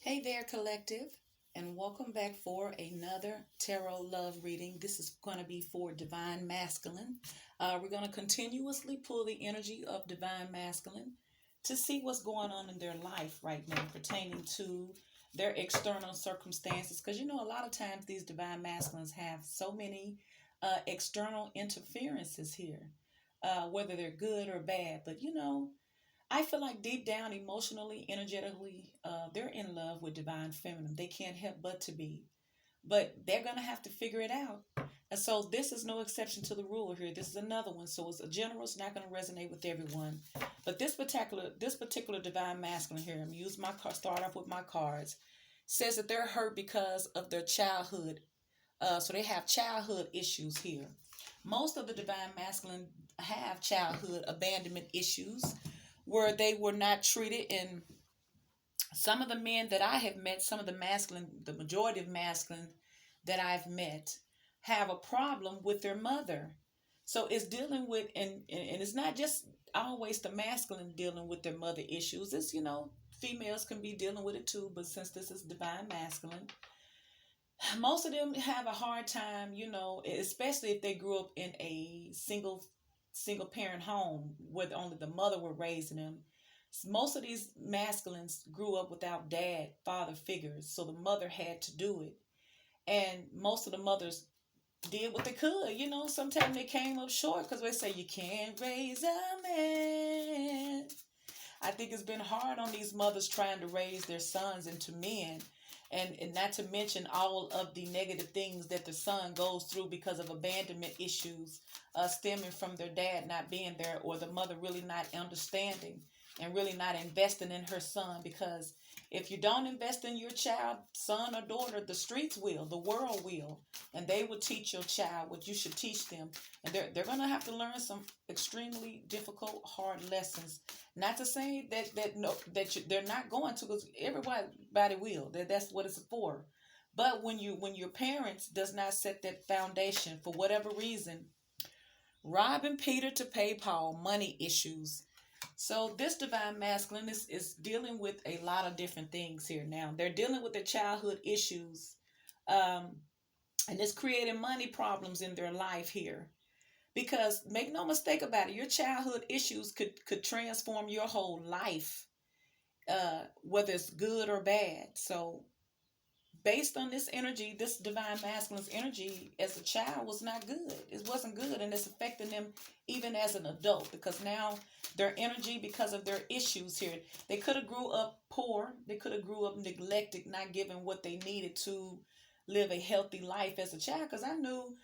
Hey there, collective, and welcome back for another tarot love reading. This is going to be for Divine Masculine. We're going to continuously pull the energy of Divine Masculine to see what's going on in their life right now pertaining to their external circumstances. Because a lot of times these Divine Masculines have so many external interferences here, whether they're good or bad. But I feel like deep down, emotionally, energetically, they're in love with divine feminine. They can't help but to be. But they're going to have to figure it out. And so this is no exception to the rule here. This is another one. So it's a general, it's not going to resonate with everyone. But this particular divine masculine here, I'm use my card, start off with my cards, says that they're hurt because of their childhood. So they have childhood issues here. Most of the divine masculine have childhood abandonment issues where they were not treated. And some of the men that I have met, some of the majority of masculine that I've met have a problem with their mother. So it's dealing with, and it's not just always the masculine dealing with their mother issues. Females can be dealing with it too, but since this is divine masculine, most of them have a hard time, especially if they grew up in a single parent home where only the mother were raising them. Most of these masculines grew up without father figures, so the mother had to do it. And most of the mothers did what they could. Sometimes they came up short because they say you can't raise a man. I think it's been hard on these mothers trying to raise their sons into men. And not to mention all of the negative things that the son goes through because of abandonment issues stemming from their dad not being there, or the mother really not understanding and really not investing in her son. Because if you don't invest in your child, son or daughter, the streets will, the world will, and they will teach your child what you should teach them. And they're going to have to learn some extremely difficult, hard lessons. Not to say they're not going to, because everybody will. That's what it's for. But when your parents does not set that foundation for whatever reason, robbing Peter to pay Paul, money issues. So this divine masculine is dealing with a lot of different things here now. They're dealing with their childhood issues, and it's creating money problems in their life here. Because make no mistake about it, your childhood issues could transform your whole life, whether it's good or bad. So based on this energy, this divine masculine's energy as a child was not good. It wasn't good, and it's affecting them even as an adult, because now their energy, because of their issues here, they could have grew up poor, they could have grew up neglected, not given what they needed to live a healthy life as a child. Because I know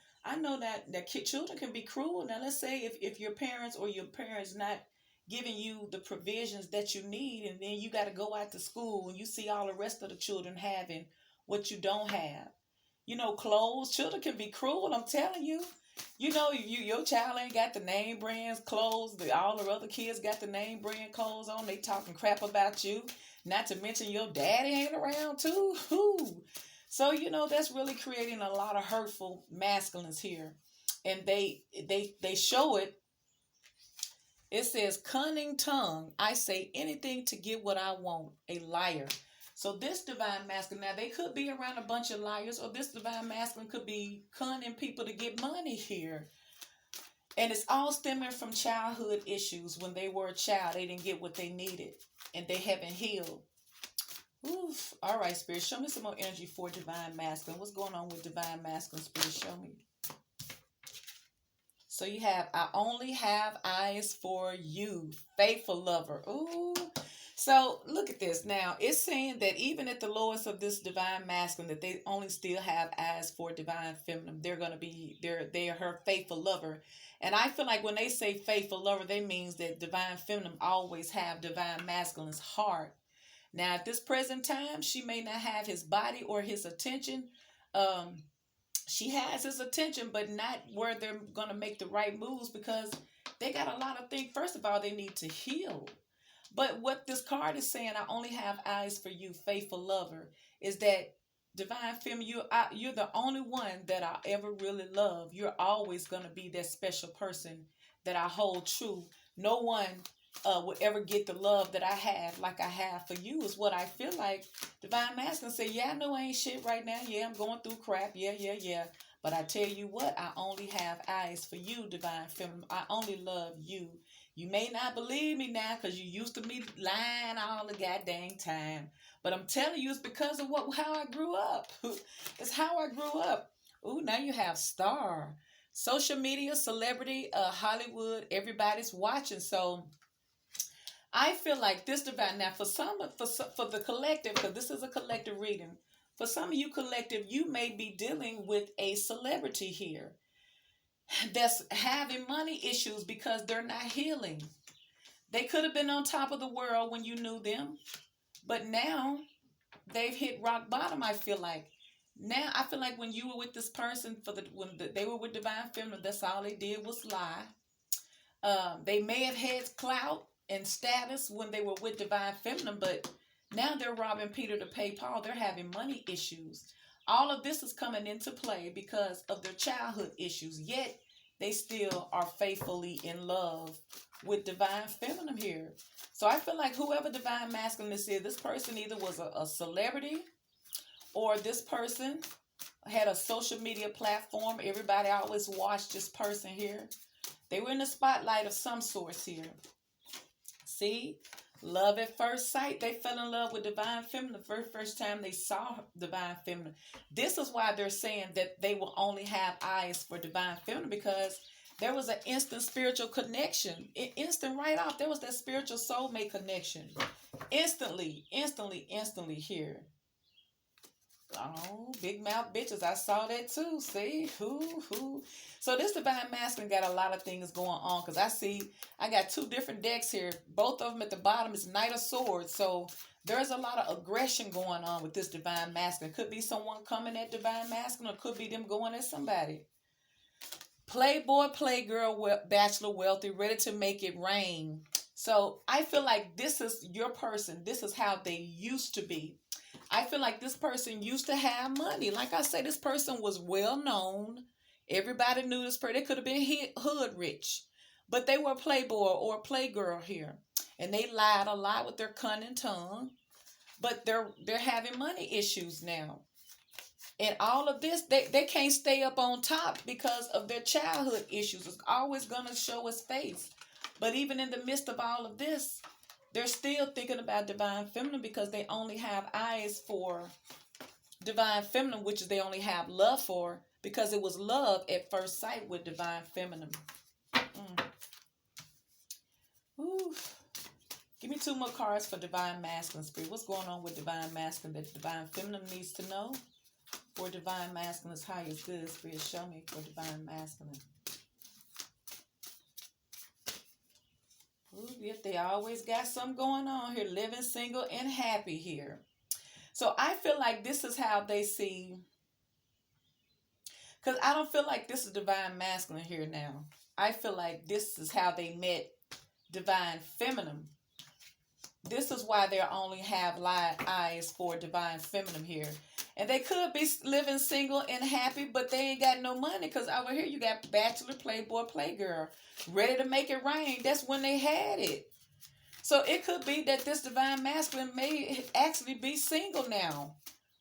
that children can be cruel. Now let's say if your parents or your parents not giving you the provisions that you need, and then you got to go out to school and you see all the rest of the children having what you don't have. Clothes. Children can be cruel, I'm telling you. Your child ain't got the name brands clothes. All the other kids got the name brand clothes on. They talking crap about you. Not to mention your daddy ain't around too. Ooh. So, that's really creating a lot of hurtful masculines here. And they show it. It says, cunning tongue. I say anything to get what I want. A liar. So this divine masculine, now they could be around a bunch of liars, or this divine masculine could be cunning people to get money here. And it's all stemming from childhood issues. When they were a child, they didn't get what they needed, and they haven't healed. Oof. All right, Spirit, show me some more energy for divine masculine. What's going on with divine masculine, Spirit? Show me. So you have, I only have eyes for you, faithful lover. Ooh. So look at this. Now it's saying that even at the lowest of this divine masculine, that they only still have eyes for divine feminine. They're going to be, they're her faithful lover. And I feel like when they say faithful lover, they means that divine feminine always have divine masculine's heart. Now at this present time, she may not have his body or his attention. She has his attention, but not where they're going to make the right moves, because they got a lot of things. First of all, they need to heal. But what this card is saying, I only have eyes for you, faithful lover, is that divine feminine, you're the only one that I ever really love. You're always going to be that special person that I hold true. No one would ever get the love that I have, like I have for you, is what I feel like. Divine Masculine say, yeah, I know I ain't shit right now. Yeah, I'm going through crap. Yeah, yeah, yeah. But I tell you what, I only have eyes for you, Divine Feminine. I only love you. You may not believe me now because you used to be lying all the goddamn time. But I'm telling you, it's because of how I grew up. It's how I grew up. Ooh, now you have star. Social media, celebrity, Hollywood, everybody's watching. So I feel like this divine, now for the collective, because this is a collective reading, for some of you collective, you may be dealing with a celebrity here that's having money issues because they're not healing. They could have been on top of the world when you knew them, but now they've hit rock bottom. I feel like now I feel like when you were with this person they were with Divine Feminine, that's all they did was lie. They may have had clout and status when they were with Divine Feminine, but now they're robbing Peter to pay Paul. They're having money issues. All of this is coming into play because of their childhood issues, yet they still are faithfully in love with Divine Feminine here. So I feel like whoever Divine Masculine is, this person either was a celebrity, or this person had a social media platform. Everybody always watched this person here. They were in the spotlight of some source here. See? Love at first sight. They fell in love with Divine Feminine the first time they saw Divine Feminine. This is why they're saying that they will only have eyes for Divine Feminine, because there was an instant spiritual connection. Instant right off. There was that spiritual soulmate connection. Instantly here. Oh, big mouth bitches. I saw that too. See? Who? So this Divine Masculine got a lot of things going on, because I got two different decks here. Both of them at the bottom is Knight of Swords. So there's a lot of aggression going on with this Divine Masculine. Could be someone coming at Divine Masculine, or could be them going at somebody. Playboy, playgirl, bachelor, wealthy, ready to make it rain. So I feel like this is your person. This is how they used to be. I feel like this person used to have money. Like I say, this person was well known. Everybody knew this person. They could have been hood rich, but they were a playboy or a playgirl here, and they lied a lot with their cunning tongue. But they're having money issues now, and all of this they can't stay up on top because of their childhood issues. It's always gonna show its face. But even in the midst of all of this, they're still thinking about Divine Feminine because they only have eyes for Divine Feminine, which is they only have love for, because it was love at first sight with Divine Feminine. Ooh. Give me two more cards for Divine Masculine Spirit. What's going on with Divine Masculine that Divine Feminine needs to know? For Divine Masculine is highest good. Spirit, show me for Divine Masculine. Ooh, yep, they always got something going on here. Living single and happy here. So I feel like this is how they see. Because I don't feel like this is Divine Masculine here now. I feel like this is how they met Divine Feminine. This is why they only have eyes for Divine Feminine here. And they could be living single and happy, but they ain't got no money. Because over here you got bachelor, playboy, playgirl. Ready to make it rain. That's when they had it. So it could be that this Divine Masculine may actually be single now,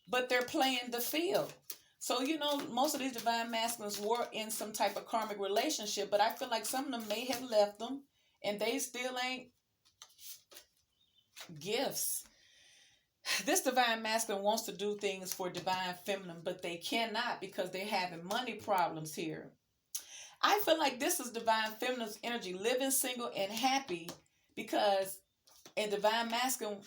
but they're playing the field. So, you know, most of these Divine Masculines were in some type of karmic relationship, but I feel like some of them may have left them, and they still ain't gifts. This Divine Masculine wants to do things for Divine Feminine, but they cannot because they're having money problems here. I feel like this is Divine Feminine's energy, living single and happy, because a Divine Masculine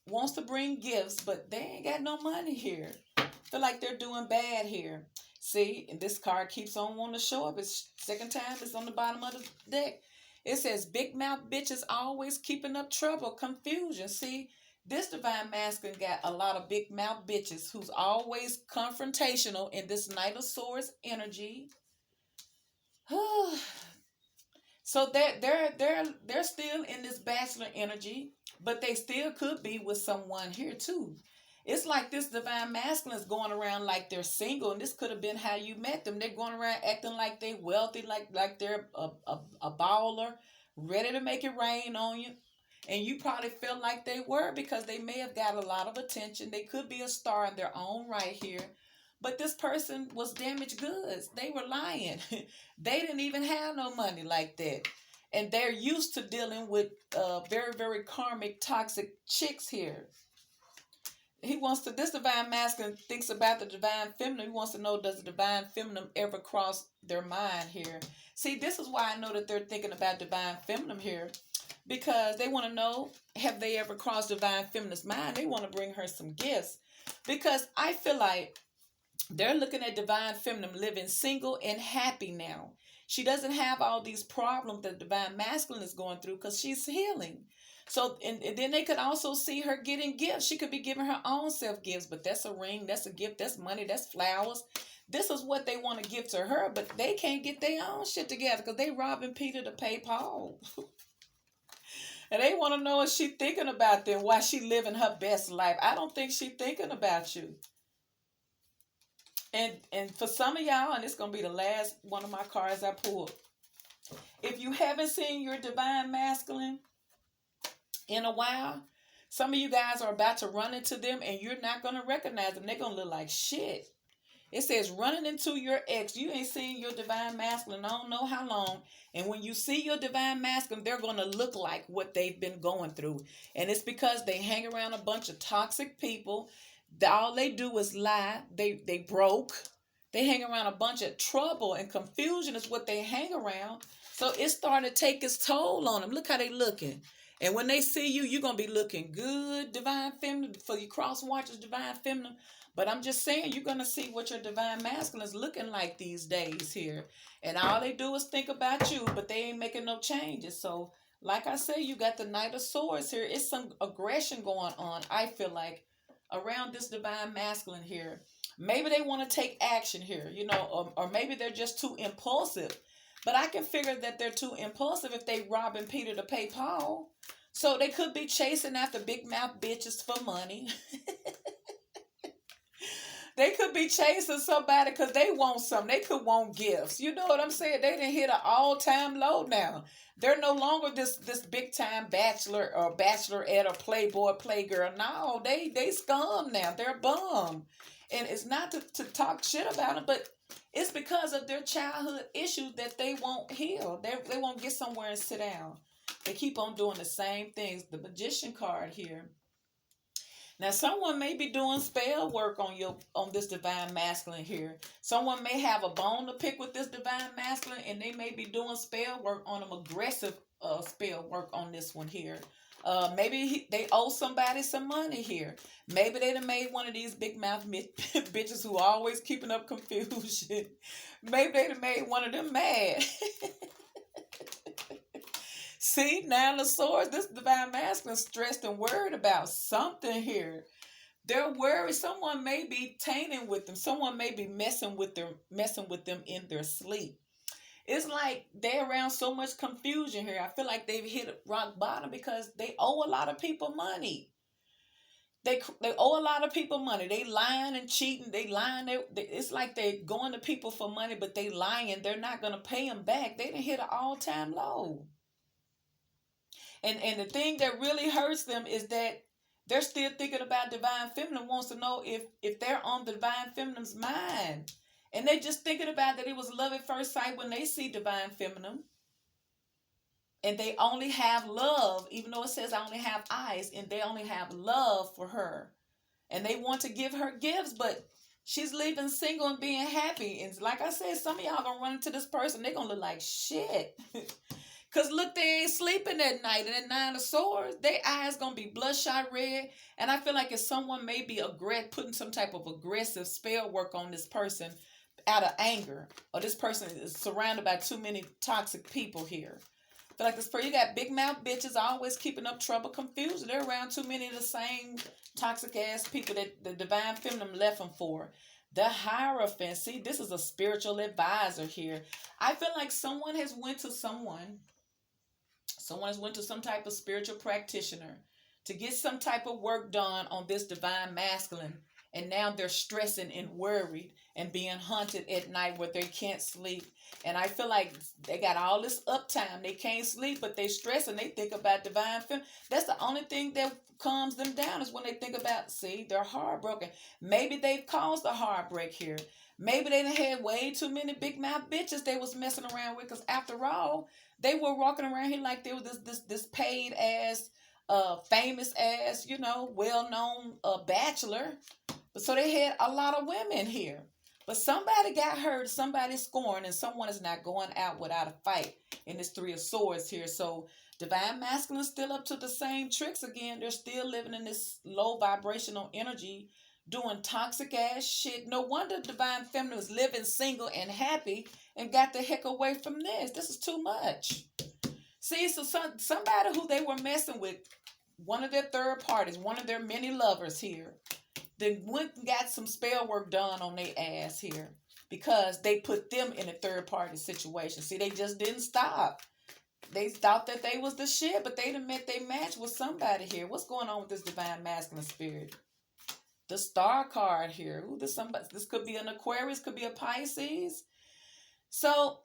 wants to bring gifts, but they ain't got no money here. I feel like they're doing bad here. See, and this card keeps on wanting to show up. It's second time it's on the bottom of the deck. It says, big mouth bitches always keeping up trouble, confusion. See, this Divine Masculine got a lot of big mouth bitches who's always confrontational in this Knight of Swords energy. So they're still in this bachelor energy, but they still could be with someone here too. It's like this Divine Masculine is going around like they're single, and this could have been how you met them. They're going around acting like they wealthy, like they're a baller, ready to make it rain on you. And you probably felt like they were because they may have got a lot of attention. They could be a star in their own right here. But this person was damaged goods. They were lying. They didn't even have no money like that. And they're used to dealing with very, very karmic, toxic chicks here. He wants to, this divine masculine thinks about the divine feminine. He wants to know, does the divine feminine ever cross their mind here? See, this is why I know that they're thinking about divine feminine here. Because they want to know, have they ever crossed divine feminine's mind? They want to bring her some gifts. Because I feel like they're looking at divine feminine living single and happy now. She doesn't have all these problems that divine masculine is going through because she's healing. So, and then they could also see her getting gifts. She could be giving her own self gifts, but that's a ring, that's a gift, that's money, that's flowers. This is what they want to give to her, but they can't get their own shit together because they robbing Peter to pay Paul. And they want to know, is she thinking about them while she living her best life? I don't think she thinking about you. And for some of y'all, and it's going to be the last one of my cards I pulled. If you haven't seen your divine masculine in a while, some of you guys are about to run into them and you're not going to recognize them. They're going to look like shit. It says running into your ex. You ain't seen your divine masculine I don't know how long. And when you see your divine masculine, they're going to look like what they've been going through. And it's because they hang around a bunch of toxic people. All they do is lie. They broke. They hang around a bunch of trouble and confusion is what they hang around. So it's starting to take its toll on them. Look how they looking. And when they see you, you're going to be looking good, divine feminine, for your cross watchers, divine feminine. But I'm just saying, you're going to see what your divine masculine is looking like these days here. And all they do is think about you, but they ain't making no changes. So, like I say, you got the Knight of Swords here. It's some aggression going on, I feel like, around this divine masculine here. Maybe they want to take action here, you know, or maybe they're just too impulsive. But I can figure that they're too impulsive if they robbing Peter to pay Paul. So they could be chasing after big mouth bitches for money. They could be chasing somebody because they want something. They could want gifts. You know what I'm saying? They done hit an all-time low now. They're no longer this big-time bachelor or bachelorette or playboy, playgirl. No, they scum now. They're bum. And it's not to talk shit about them, but it's because of their childhood issues that they won't heal. They won't get somewhere and sit down. They keep on doing the same things. The Magician card here. Now, someone may be doing spell work on this divine masculine here. Someone may have a bone to pick with this divine masculine, and they may be doing spell work on them, aggressive spell work on this one here. Maybe they owe somebody some money here. Maybe they done made one of these big mouth bitches who are always keeping up confusion. Maybe they done made one of them mad. See, Nine of Swords, this divine masculine stressed and worried about something here. They're worried. Someone may be tainting with them. Someone may be messing with them in their sleep. It's like they're around so much confusion here. I feel like they've hit rock bottom because they owe a lot of people money. They owe a lot of people money. They lying and cheating. They lying. It's like they're going to people for money, but they lying. They're not going to pay them back. They done hit an all-time low. And the thing that really hurts them is that they're still thinking about divine feminine, wants to know if they're on the divine feminine's mind. And they just thinking about that it was love at first sight when they see divine feminine. And they only have love, even though it says I only have eyes, and they only have love for her. And they want to give her gifts, but she's leaving single and being happy. And like I said, some of y'all gonna run into this person, they're gonna look like shit. Because look, they ain't sleeping at night. And at Nine of Swords, their eyes going to be bloodshot red. And I feel like if someone may be putting some type of aggressive spell work on this person out of anger, or this person is surrounded by too many toxic people here. I feel like this person, you got big mouth bitches always keeping up trouble, confusion. They're around too many of the same toxic ass people that the divine feminine left them for. The Hierophant. See, this is a spiritual advisor here. I feel like someone has went to someone. Someone has went to some type of spiritual practitioner to get some type of work done on this divine masculine. And now they're stressing and worried and being haunted at night where they can't sleep. And I feel like they got all this uptime. They can't sleep, but they stress and they think about divine feminine. That's the only thing that calms them down is when they think about, see, they're heartbroken. Maybe they've caused a heartbreak here. Maybe they done had way too many big mouth bitches they was messing around with. Because after all, they were walking around here like they were this paid ass, famous ass, well known bachelor. But so they had a lot of women here. But somebody got hurt, somebody scorned, and someone is not going out without a fight in this Three of Swords here. So divine masculine is still up to the same tricks again. They're still living in this low vibrational energy, doing toxic ass shit. No wonder divine feminine was living single and happy and got the heck away from this. This is too much. See, so somebody who they were messing with, one of their third parties, one of their many lovers here, they went and got some spell work done on their ass here because they put them in a third party situation. See, they just didn't stop. They thought that they was the shit, but they done met their match with somebody here. What's going on with this divine masculine spirit? The Star card here. Ooh, this could be an Aquarius, could be a Pisces. So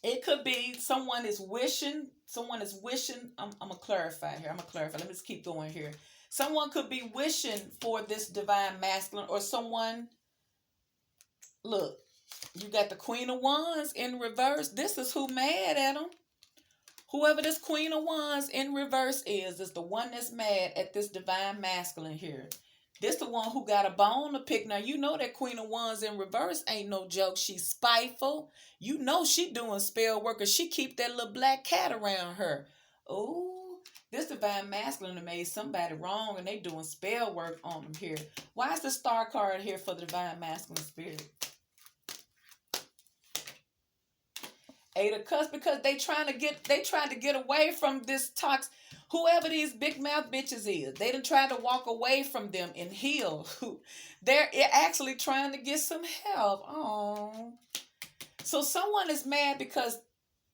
it could be someone is wishing. I'm gonna clarify here. Let me just keep going here. Someone could be wishing for this divine masculine, or someone, look, you got the Queen of Wands in reverse. This is who mad at them. Whoever this Queen of Wands in reverse is the one that's mad at this divine masculine here. This the one who got a bone to pick. Now, you know that Queen of Wands in reverse ain't no joke. She's spiteful. You know she doing spell work, 'cause she keep that little black cat around her. Oh. This divine masculine made somebody wrong and they doing spell work on them here. Why is the Star card here for the divine masculine spirit? Eight of Cups, because they trying to get away from this toxic, whoever these big mouth bitches is. They done tried to walk away from them and heal. They're actually trying to get some help. Oh. So someone is mad because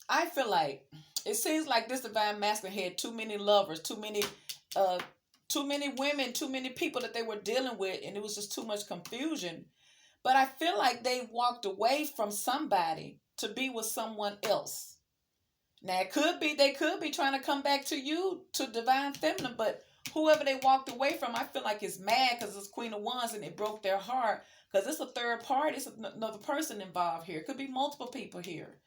I feel like it seems like this divine masculine had too many lovers, too many women, too many people that they were dealing with, and it was just too much confusion. But I feel like they walked away from somebody to be with someone else. Now they could be trying to come back to you, to divine feminine, but whoever they walked away from, I feel like is mad because it's Queen of Wands and it broke their heart, because it's a third party, it's another person involved here. It could be multiple people here.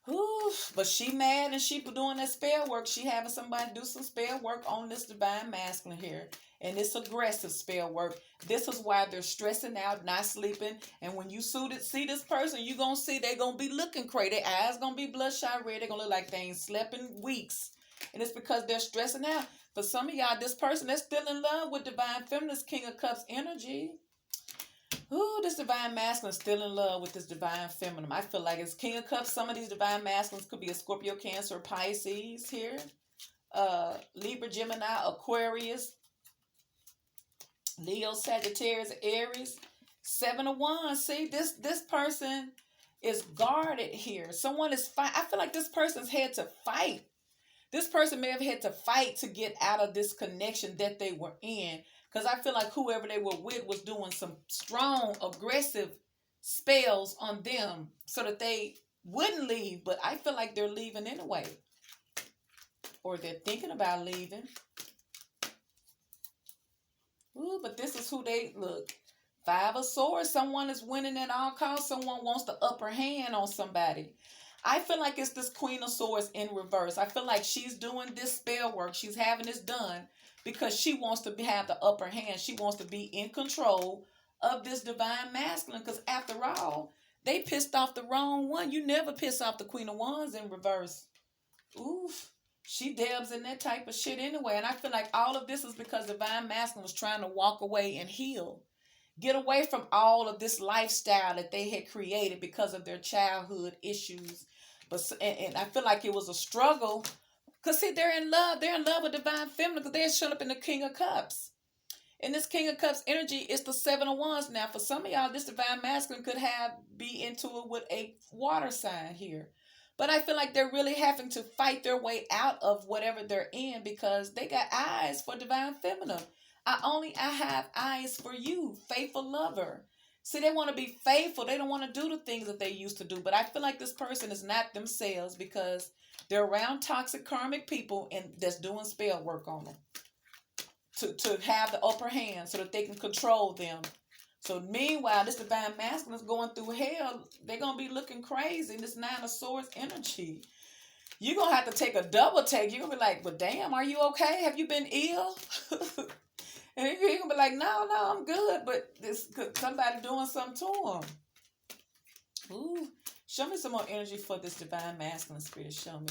Ooh, but she mad and she doing that spell work. She having somebody do some spell work on this divine masculine here. And it's aggressive spell work. This is why they're stressing out, not sleeping. And when you see this person, you're going to see they're going to be looking crazy. Their eyes going to be bloodshot red. They're going to look like they ain't slept in weeks. And it's because they're stressing out. For some of y'all, this person that's still in love with divine feminine, King of Cups energy. Ooh, this divine masculine is still in love with this divine feminine. I feel like it's King of Cups. Some of these divine masculines could be a Scorpio, Cancer, Pisces here. Libra, Gemini, Aquarius, Leo, Sagittarius, Aries. Seven of Wands. See, this person is guarded here. Someone is fight. I feel like this person's had to fight. This person may have had to fight to get out of this connection that they were in. Because I feel like whoever they were with was doing some strong, aggressive spells on them so that they wouldn't leave. But I feel like they're leaving anyway. Or they're thinking about leaving. Ooh, but this is who they look. Five of Swords. Someone is winning at all costs. Someone wants the upper hand on somebody. I feel like it's this Queen of Swords in reverse. I feel like she's doing this spell work. She's having this done because she wants to have the upper hand. She wants to be in control of this divine masculine. Because after all, they pissed off the wrong one. You never piss off the Queen of Wands in reverse. Oof. She dabs in that type of shit anyway. And I feel like all of this is because divine masculine was trying to walk away and heal. Get away from all of this lifestyle that they had created because of their childhood issues. But and I feel like it was a struggle. Because, see, they're in love. They're in love with divine feminine because they're showing up in the King of Cups. And this King of Cups energy is the Seven of Wands. Now, for some of y'all, this divine masculine could be into it with a water sign here. But I feel like they're really having to fight their way out of whatever they're in because they got eyes for divine feminine. I have eyes for you, faithful lover. See, they want to be faithful. They don't want to do the things that they used to do. But I feel like this person is not themselves because they're around toxic karmic people and that's doing spell work on them to have the upper hand so that they can control them. So meanwhile, this divine masculine is going through hell. They're going to be looking crazy in this Nine of Swords energy. You're going to have to take a double take. You're going to be like, well, damn, are you okay? Have you been ill? And you're going to be like, no, I'm good. But this somebody doing something to them. Ooh, show me some more energy for this divine masculine spirit. Show me.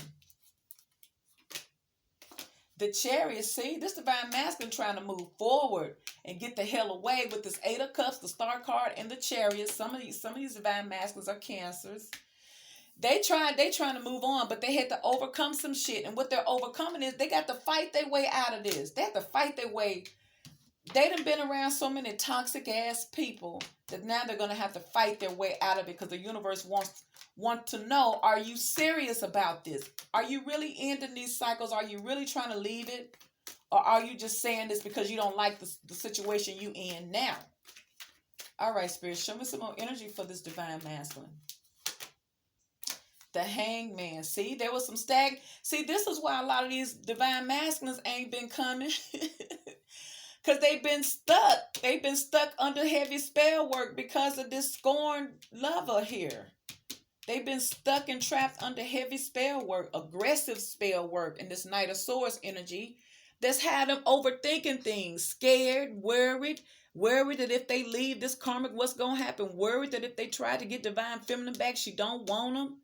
The Chariot, see, this divine masculine trying to move forward and get the hell away with this Eight of Cups, the Star card, and the Chariot. Some of these divine masculines are Cancers. They trying to move on, but they had to overcome some shit. And what they're overcoming is they got to fight their way out of this. They have to fight their way. They done been around so many toxic ass people that now they're gonna have to fight their way out of it because the universe want to know, are you serious about this? Are you really ending these cycles? Are you really trying to leave it? Or are you just saying this because you don't like the situation you in now? All right, Spirit, show me some more energy for this divine masculine. The Hangman. See, there was some See, this is why a lot of these divine masculines ain't been coming. Because they've been stuck. They've been stuck under heavy spell work because of this scorned lover here. They've been stuck and trapped under heavy spell work, aggressive spell work in this Knight of Swords energy that's had them overthinking things, scared, worried that if they leave this karmic, what's going to happen? Worried that if they try to get divine feminine back, she don't want them.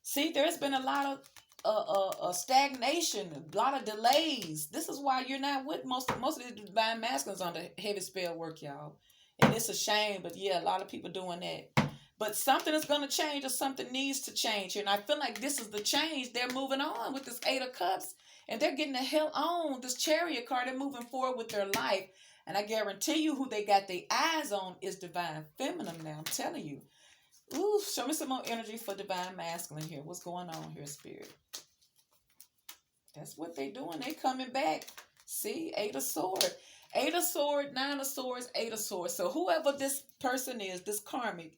See, there's been a lot of stagnation, a lot of delays. This is why you're not with most of the divine masculines under heavy spell work, y'all. And it's a shame, but yeah, a lot of people doing that. But something is going to change or something needs to change here. And I feel like this is the change. They're moving on with this Eight of Cups. And they're getting the hell on. This Chariot card, they're moving forward with their life. And I guarantee you who they got their eyes on is divine feminine now. I'm telling you. Ooh, show me some more energy for divine masculine here. What's going on here, Spirit? That's what they doing. They coming back. See, Eight of Swords. Eight of Swords, Nine of Swords, Eight of Swords. So whoever this person is, this karmic,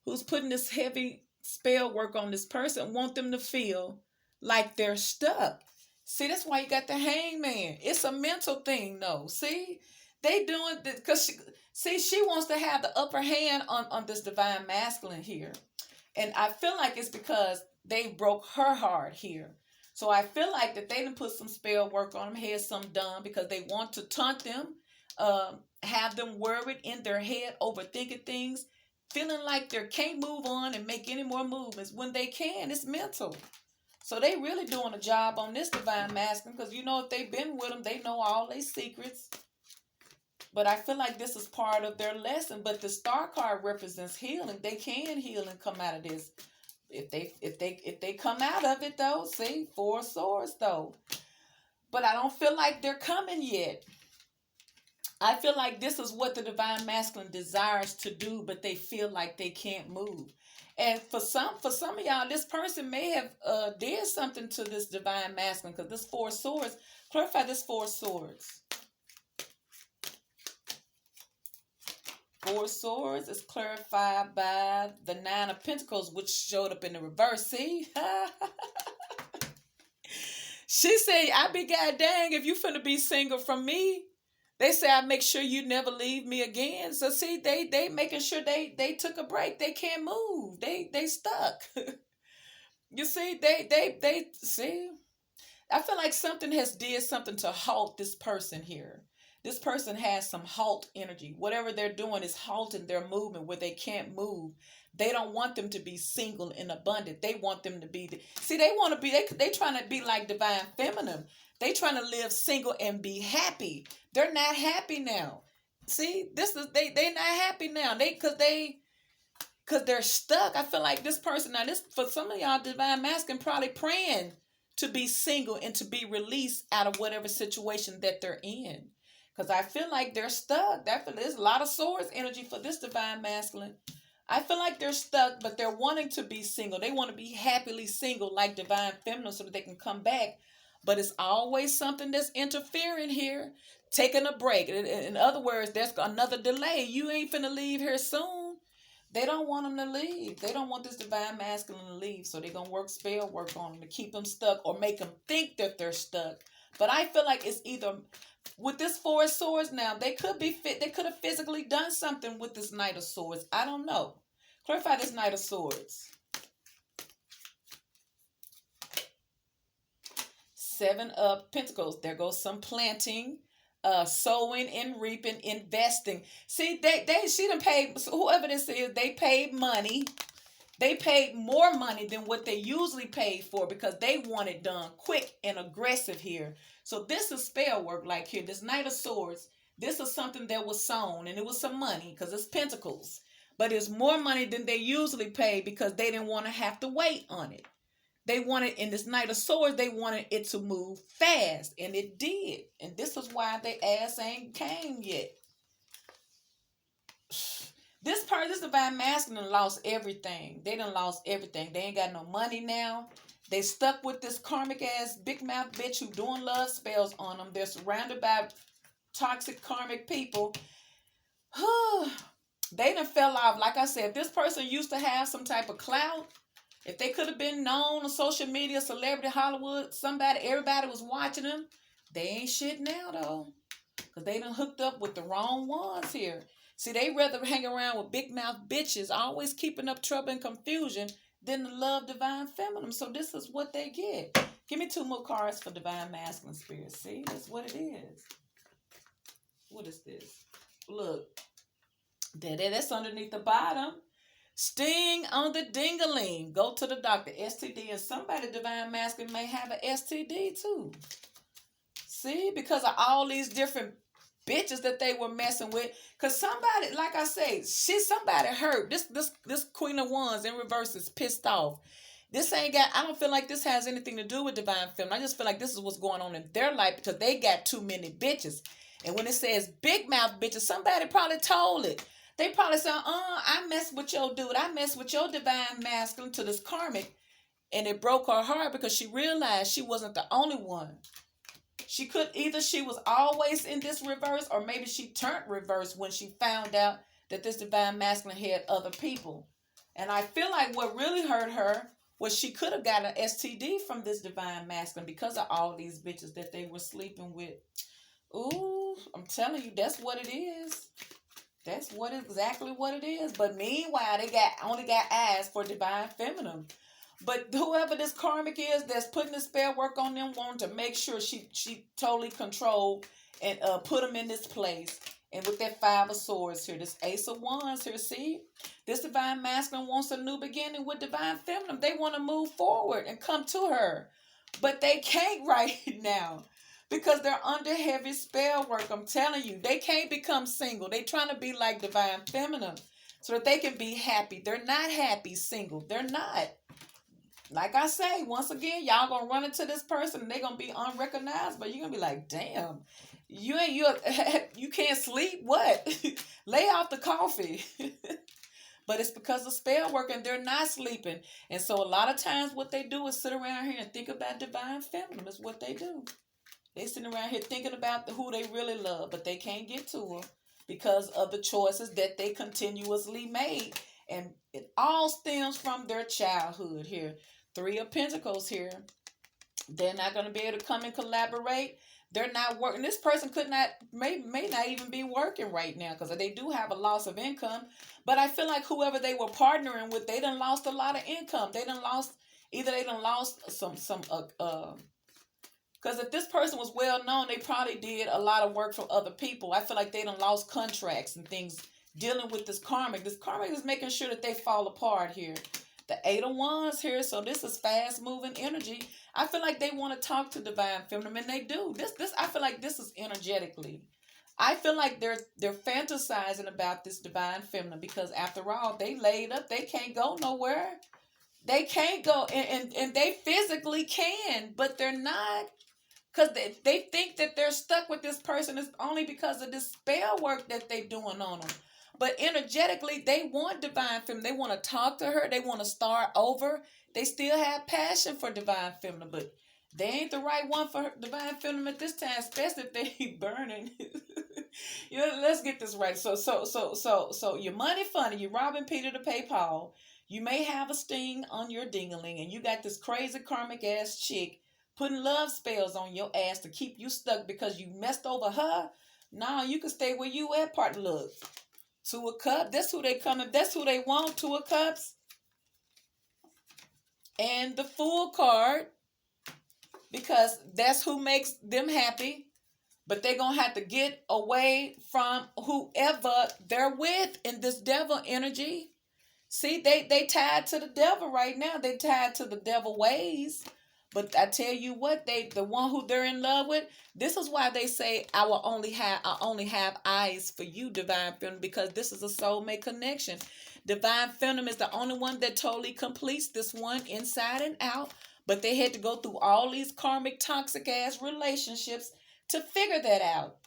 who's putting this heavy spell work on this person, want them to feel like they're stuck. See, that's why you got the Hangman. It's a mental thing, though. See, they doing this because she wants to have the upper hand on this divine masculine here. And I feel like it's because they broke her heart here. So I feel like that they done put some spell work on them, had some done because they want to taunt them, have them worried in their head, overthinking things, feeling like they can't move on and make any more movements. When they can, it's mental. So they really doing a job on this divine masculine because, you know, if they've been with them, they know all their secrets. But I feel like this is part of their lesson. But the Star card represents healing. They can heal and come out of this. If they come out of it, though, see, Four of Swords, though. But I don't feel like they're coming yet. I feel like this is what the divine masculine desires to do, but they feel like they can't move. And for some of y'all, this person may have did something to this divine masculine because this Four of Swords, clarify this Four of Swords. Four of Swords is clarified by the Nine of Pentacles, which showed up in the reverse. See? She said, I be god dang if you finna be single from me. They say, I make sure you never leave me again. So see, they making sure they took a break. They can't move. They stuck. You see, they see. I feel like something did something to halt this person here. This person has some halt energy. Whatever they're doing is halting their movement where they can't move. They don't want them to be single and abundant. They want them to be they want to be they trying to be like divine feminine. They trying to live single and be happy. They're not happy now. See, they not happy now. Cause they're stuck. I feel like this person now, this for some of y'all divine masculine probably praying to be single and to be released out of whatever situation that they're in. Because I feel like they're stuck. There's a lot of swords energy for this divine masculine. I feel like they're stuck, but they're wanting to be single. They want to be happily single like divine feminine so that they can come back but it's always something that's interfering here, taking a break. In other words, there's another delay. You ain't finna leave here soon. They don't want them to leave. They don't want this divine masculine to leave. So they're going to work spell work on them to keep them stuck or make them think that they're stuck. But I feel like it's either with this Four of Swords now, they could be fit. They could have physically done something with this Knight of Swords. I don't know. Clarify this Knight of Swords. Seven of Pentacles. There goes some planting, sowing and reaping, investing. See, she done paid, whoever this is, they paid money. They paid more money than what they usually paid for because they want it done quick and aggressive here. So this is spell work like here. This Knight of Swords, this is something that was sown and it was some money because it's Pentacles. But it's more money than they usually pay because they didn't want to have to wait on it. They wanted, in this Knight of Swords, they wanted it to move fast, and it did. And this is why their ass ain't came yet. This divine masculine lost everything. They done lost everything. They ain't got no money now. They stuck with this karmic ass big mouth bitch who doing love spells on them. They're surrounded by toxic karmic people. They done fell off. Like I said, if this person used to have some type of clout, if they could have been known on social media, celebrity, Hollywood, everybody was watching them, they ain't shit now, though. Because they done hooked up with the wrong ones here. See, they rather hang around with big mouth bitches, always keeping up trouble and confusion, than to love divine feminine. So this is what they get. Give me 2 more cards for divine masculine spirit. See, that's what it is. What is this? Look, that's underneath the bottom. Sting on the ding-a-ling. Go to the doctor. STD. And somebody divine masculine may have an STD too. See? Because of all these different bitches that they were messing with. Because somebody, like I say, somebody hurt. This Queen of Wands in reverse is pissed off. I don't feel like this has anything to do with divine feminine. I just feel like this is what's going on in their life because they got too many bitches. And when it says big mouth bitches, somebody probably told it. They probably said, I messed with your dude. I messed with your divine masculine to this karmic. And it broke her heart because she realized she wasn't the only one. She was always in this reverse, or maybe she turned reverse when she found out that this divine masculine had other people. And I feel like what really hurt her was she could have got an STD from this divine masculine because of all these bitches that they were sleeping with. Ooh, I'm telling you, that's what it is. That's exactly what it is. But meanwhile, they only got eyes for divine feminine. But whoever this karmic is that's putting the spell work on them, wanting to make sure she totally controlled and put them in this place. And with that 5 of Swords here, this Ace of Wands here, see? This divine masculine wants a new beginning with divine feminine. They want to move forward and come to her. But they can't right now. Because they're under heavy spell work. I'm telling you, they can't become single. They trying to be like divine feminine so that they can be happy. They're not happy single. They're not. Like I say, once again, y'all gonna run into this person and they're gonna be unrecognized, but you're gonna be like, damn, you can't sleep. What? Lay off the coffee. But it's because of spell work and they're not sleeping. And so a lot of times what they do is sit around here and think about divine feminine. That's what they do. They sitting around here thinking about who they really love, but they can't get to her because of the choices that they continuously made. And it all stems from their childhood here. 3 of Pentacles here. They're not going to be able to come and collaborate. They're not working. This person may not even be working right now because they do have a loss of income. But I feel like whoever they were partnering with, they done lost a lot of income. They done lost some because if this person was well known, they probably did a lot of work for other people. I feel like they done lost contracts and things dealing with this karmic. This karmic is making sure that they fall apart here. The 8 of Wands here, so this is fast moving energy. I feel like they want to talk to divine feminine, and they do. I feel like this is energetically. I feel like they're fantasizing about this divine feminine because after all, they laid up. They can't go nowhere. They can't go, and they physically can, but they're not. Because they think that they're stuck with this person is only because of this spell work that they're doing on them. But energetically, they want divine feminine. They want to talk to her. They want to start over. They still have passion for divine feminine. But They ain't the right one for divine feminine at this time, especially if they burning. You know, let's get this right. So your money funny, you're robbing Peter to pay Paul. You may have a sting on your dingaling, and you got this crazy karmic ass chick putting love spells on your ass to keep you stuck because you messed over her. No, you can stay where you at, part. Look. Two of Cups. That's who they coming. That's who they want. Two of Cups. And the Fool card. Because that's who makes them happy. But they're going to have to get away from whoever they're with in this devil energy. See, they tied to the devil right now. They tied to the devil ways. But I tell you what, the one who they're in love with, this is why they say I only have eyes for you, divine feminine, because this is a soulmate connection. Divine feminine is the only one that totally completes this one inside and out. But they had to go through all these karmic toxic ass relationships to figure that out.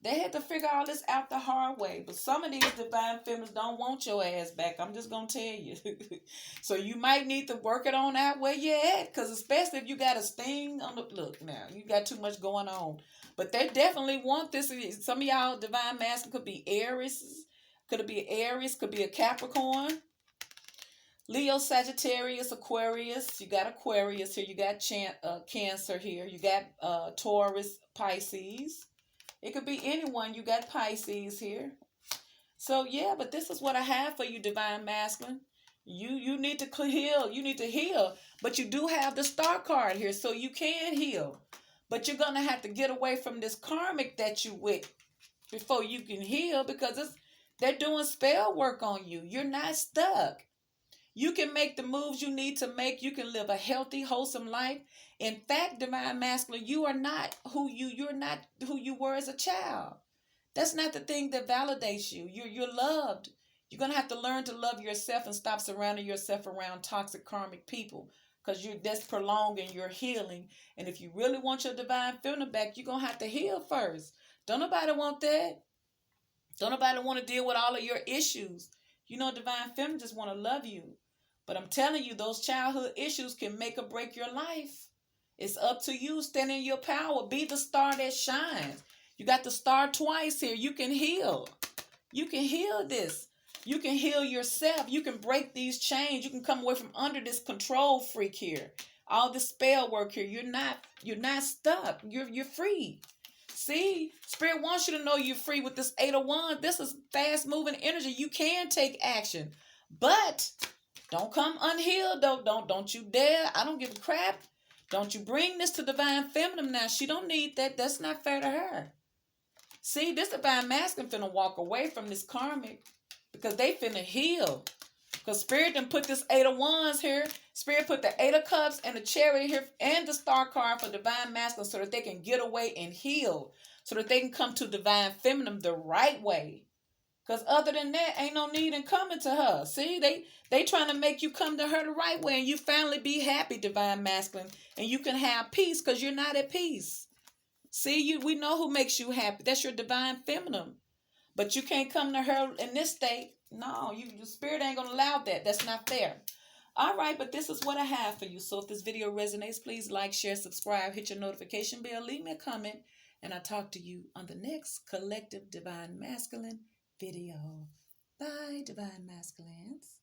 They had to figure all this out the hard way. But some of these divine feminines don't want your ass back. I'm just going to tell you. So you might need to work it on out where you're at. Because especially if you got a sting on the... Look, now, you got too much going on. But they definitely want this. Some of y'all divine masculine could be Aries. Could it be Aries? Could be a Capricorn. Leo, Sagittarius, Aquarius. You got Aquarius here. You got Cancer here. You got Taurus, Pisces. It could be anyone. You got Pisces here. So, yeah, but this is what I have for you, divine masculine. You need to heal. You need to heal. But you do have the Star card here, so you can heal. But you're going to have to get away from this karmic that you with before you can heal, because they're doing spell work on you. You're not stuck. You can make the moves you need to make. You can live a healthy, wholesome life. In fact, divine masculine, you're not who you were as a child. That's not the thing that validates you. You're loved. You're gonna have to learn to love yourself and stop surrounding yourself around toxic karmic people, because that's prolonging your healing. And if you really want your divine feminine back, you're gonna have to heal first. Don't nobody want that. Don't nobody want to deal with all of your issues. You know, divine feminine just want to love you. But I'm telling you, those childhood issues can make or break your life. It's up to you. Stand in your power. Be the star that shines. You got the star twice here. You can heal. You can heal this. You can heal yourself. You can break these chains. You can come away from under this control freak here. All this spell work here. You're not stuck. You're free. See, Spirit wants you to know you're free with this 8 of Wands. This is fast moving energy. You can take action, but don't come unhealed though. Don't you dare. I don't give a crap. Don't you bring this to divine feminine now. She don't need that. That's not fair to her. See, this divine masculine finna walk away from this karmic because they finna heal. Because Spirit done put this 8 of Wands here. Spirit put the 8 of Cups and the Chariot here and the Star card for divine masculine, so that they can get away and heal. So that they can come to divine feminine the right way. Because other than that, ain't no need in coming to her. See, they trying to make you come to her the right way, and you finally be happy, divine masculine, and you can have peace because you're not at peace. See, we know who makes you happy. That's your divine feminine. But you can't come to her in this state. No, the Spirit ain't going to allow that. That's not fair. All right, but this is what I have for you. So if this video resonates, please like, share, subscribe, hit your notification bell, leave me a comment, and I'll talk to you on the next Collective Divine Masculine video. Bye, divine masculines.